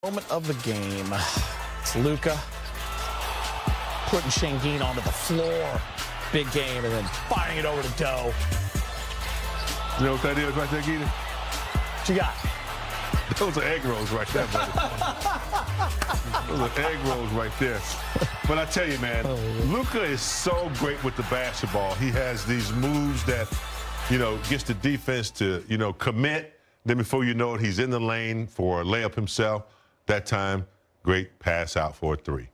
Moment of the game. It's Luka putting Şengün onto the floor. Big game, and then firing it over to Doe. You know what that is right there, Gita? What you got? Those are egg rolls right there, buddy. Those are egg rolls right there. But I tell you, man, Luka is so great with the basketball. He has these moves that, gets the defense to, commit. Then before you know it, he's in the lane for a layup himself. That time, great pass out for a three.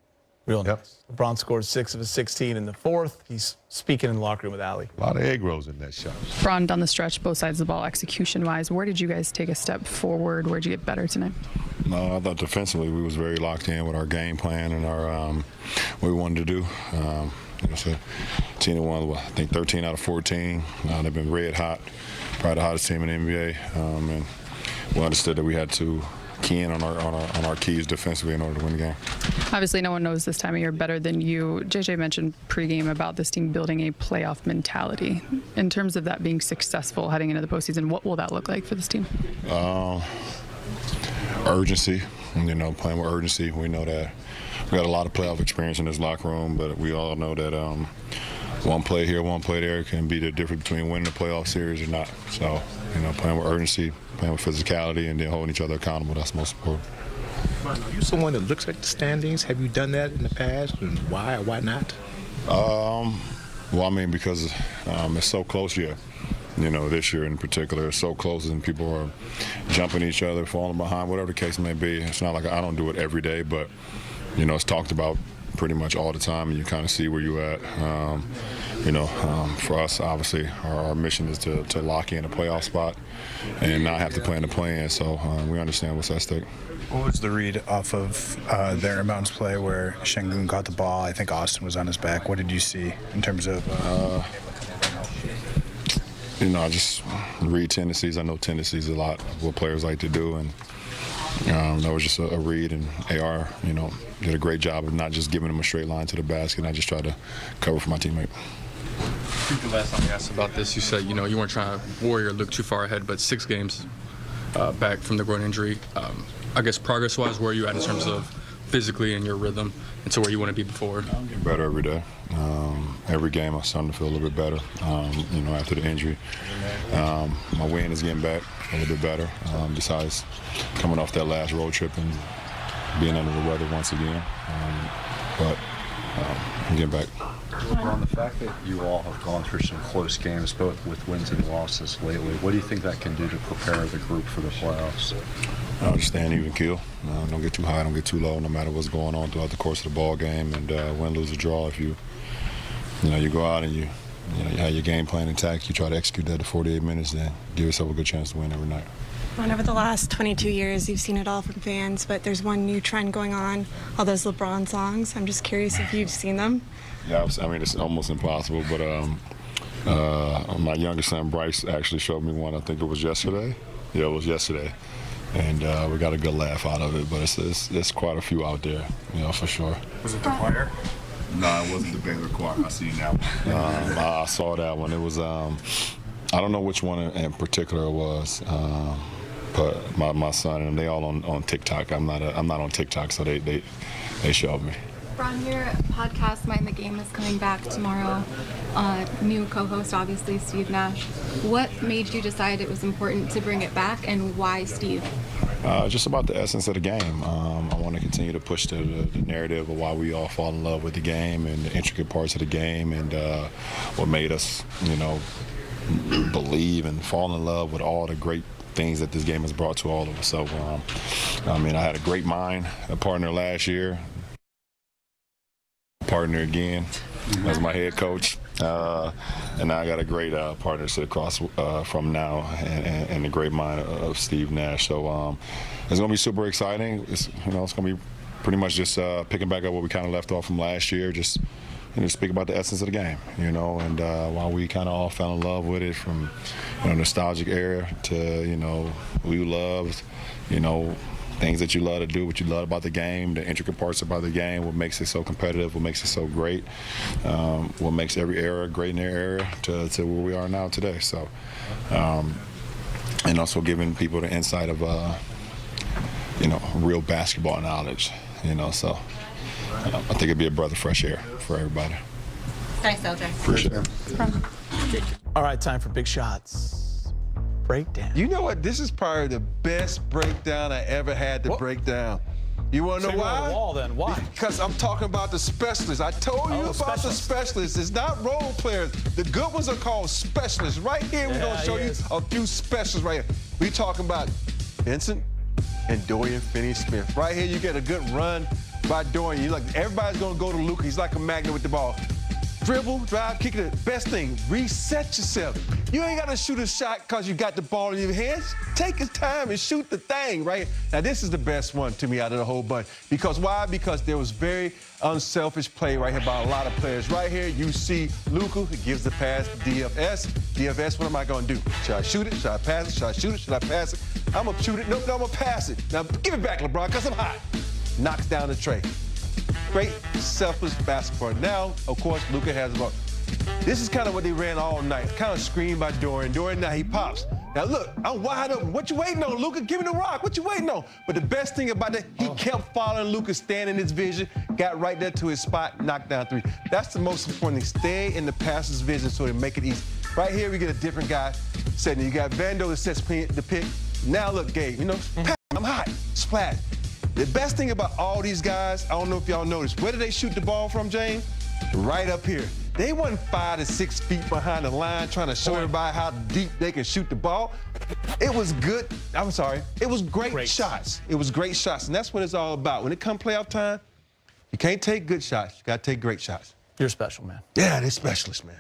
Real nice. LeBron scored 6 of his 16 in the fourth. He's speaking in the locker room with Ali. A lot of egg rolls in that shot. LeBron down the stretch, both sides of the ball, execution-wise. Where did you guys take a step forward? Where did you get better tonight? I thought defensively we was very locked in with our game plan and our what we wanted to do. It's a team that won, I think, 13 out of 14. They've been red hot, probably the hottest team in the NBA. And we understood that we had to key in on our keys defensively in order to win the game. Obviously, no one knows this time of year better than you. JJ mentioned pregame about this team building a playoff mentality. In terms of that being successful heading into the postseason, what will that look like for this team? Urgency, playing with urgency. We know that we got a lot of playoff experience in this locker room, but we all know that one play here, one play there can be the difference between winning the playoff series or not. So, playing with urgency, playing with physicality, and then holding each other accountable, that's most important. Are you someone that looks at the standings? Have you done that in the past, and why or why not? Because it's so close yet. This year in particular, it's so close, and people are jumping each other, falling behind, whatever the case may be. It's not like I don't do it every day, but, it's talked about pretty much all the time, and you kind of see where you're at. For us, obviously, our mission is to lock in a playoff spot and not have to play in the play-in, so we understand what's at stake. What was the read off of their inbounds play where Şengün caught the ball? I think Austin was on his back. What did you see in terms of... I just read tendencies. I know tendencies a lot of what players like to do, and that was just a read, and AR, did a great job of not just giving him a straight line to the basket, and I just tried to cover for my teammate. I think the last time we asked about this, you said, you weren't trying to worry or look too far ahead, but 6 games back from the groin injury. I guess progress-wise, where are you at in terms of physically and your rhythm and to where you want to be before? I'm getting better every day. Every game I'm starting to feel a little bit better, after the injury. My wind is getting back a little bit better, besides coming off that last road trip and being under the weather once again. But I'm getting back. LeBron, the fact that you all have gone through some close games, both with wins and losses lately, what do you think that can do to prepare the group for the playoffs? Stand even keel. Don't get too high, don't get too low, no matter what's going on throughout the course of the ball game. And win, lose, or draw, if you go out and you have your game plan intact, you try to execute that to 48 minutes, then give yourself a good chance to win every night. Over the last 22 years, you've seen it all from fans, but there's one new trend going on, all those LeBron songs. I'm just curious if you've seen them. Yeah, it's almost impossible, but my youngest son, Bryce, actually showed me one. I think it was yesterday. Yeah, it was yesterday. And we got a good laugh out of it, but it's quite a few out there, for sure. Was it the choir? No, it wasn't the Baylor choir. I seen that one. I saw that one. It was, I don't know which one in particular it was, but my son and they all on TikTok. I'm not on TikTok, so they showed me. Bron, your podcast, Mind the Game, is coming back tomorrow. New co-host, obviously, Steve Nash. What made you decide it was important to bring it back, and why Steve? Just about the essence of the game. I want to continue to push the narrative of why we all fall in love with the game and the intricate parts of the game, and what made us, believe and fall in love with all the great things that this game has brought to all of us. So, I had a great mind, a partner last year. Partner again as my head coach, and now I got a great partner to sit across from now, and the great mind of Steve Nash. So it's going to be super exciting. It's going to be pretty much just picking back up where we kind of left off from last year. Just speak about the essence of the game, and why we kind of all fell in love with it from nostalgic era to we loved, things that you love to do, what you love about the game, the intricate parts about the game, what makes it so competitive, what makes it so great, what makes every era great in their era to where we are now today. So, and also giving people the insight of real basketball knowledge, so I think it'd be a breath of fresh air for everybody. Thanks, LJ. Appreciate it. All right, time for big shots. Breakdown. You know what? This is probably the best breakdown I ever had to break down. You want to know why? On the wall, then. Why? Because I'm talking about the specialists. I told you about the specialists. It's not role players. The good ones are called specialists. Right here, we're going to show you a few specialists right here. We're talking about Vincent and Dorian Finney-Smith. Right here, you get a good run by Dorian. Everybody's going to go to Luka. He's like a magnet with the ball. Dribble, drive, kick it. Best thing, reset yourself. You ain't got to shoot a shot because you got the ball in your hands. Take your time and shoot the thing, right? Now, this is the best one to me out of the whole bunch. Because why? Because there was very unselfish play right here by a lot of players. Right here, you see Luka gives the pass to DFS. DFS, what am I going to do? Should I shoot it? Should I pass it? Should I shoot it? Should I pass it? I'm going to shoot it. Nope, I'm going to pass it. Now, give it back, LeBron, because I'm hot. Knocks down the tray. Great, selfless basketball. Now, of course, Luka has about. This is kind of what they ran all night. Kind of screened by Dorian. Dorian, now he pops. Now, look, I'm wide open. What you waiting on, Luka? Give me the rock. What you waiting on? But the best thing about that, he kept following Luka, staying in his vision, got right there to his spot, knocked down three. That's the most important thing. Stay in the passer's vision so they make it easy. Right here, we get a different guy setting. You got Vando that sets the pick. Now, look, Gabe, I'm hot. Splash. The best thing about all these guys, I don't know if y'all noticed, where did they shoot the ball from, James? Right up here. They wasn't 5 to 6 feet behind the line trying to show everybody how deep they can shoot the ball. It was good. I'm sorry. It was great shots. It was great shots, and that's what it's all about. When it comes playoff time, you can't take good shots. You got to take great shots. You're special, man. Yeah, they're specialists, man.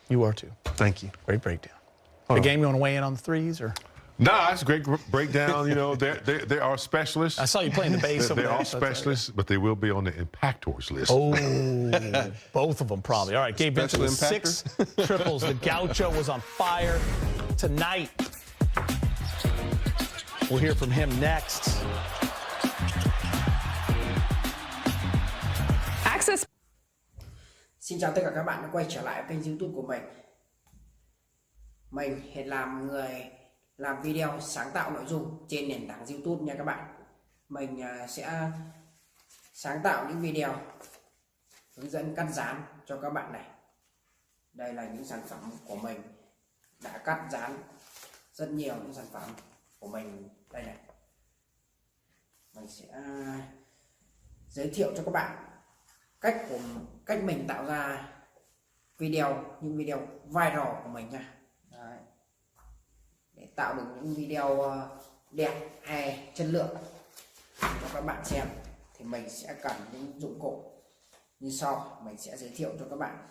You are, too. Thank you. Great breakdown. The game, you want to weigh in on the threes, or? Nah, it's a great breakdown. They are specialists. I saw you playing the bass over there. They there. are specialists, but they will be on the impactors list. Oh, both of them probably. All right, Gabe Vincent with 6 triples. The Gaucho was on fire tonight. We'll hear from him next. Access. Xin chào tất cả các bạn đã quay trở lại kênh YouTube của mình. Mình hiện làm người làm video sáng tạo nội dung trên nền tảng YouTube nha các bạn. Mình sẽ sáng tạo những video hướng dẫn cắt dán cho các bạn này. Đây là những sản phẩm của mình đã cắt dán rất nhiều những sản phẩm của mình đây này. Mình sẽ giới thiệu cho các bạn cách mình tạo ra những video viral của mình nha. Đấy. Để tạo được những video đẹp hay chất lượng cho các bạn xem thì mình sẽ cần những dụng cụ như sau. Mình sẽ giới thiệu cho các bạn.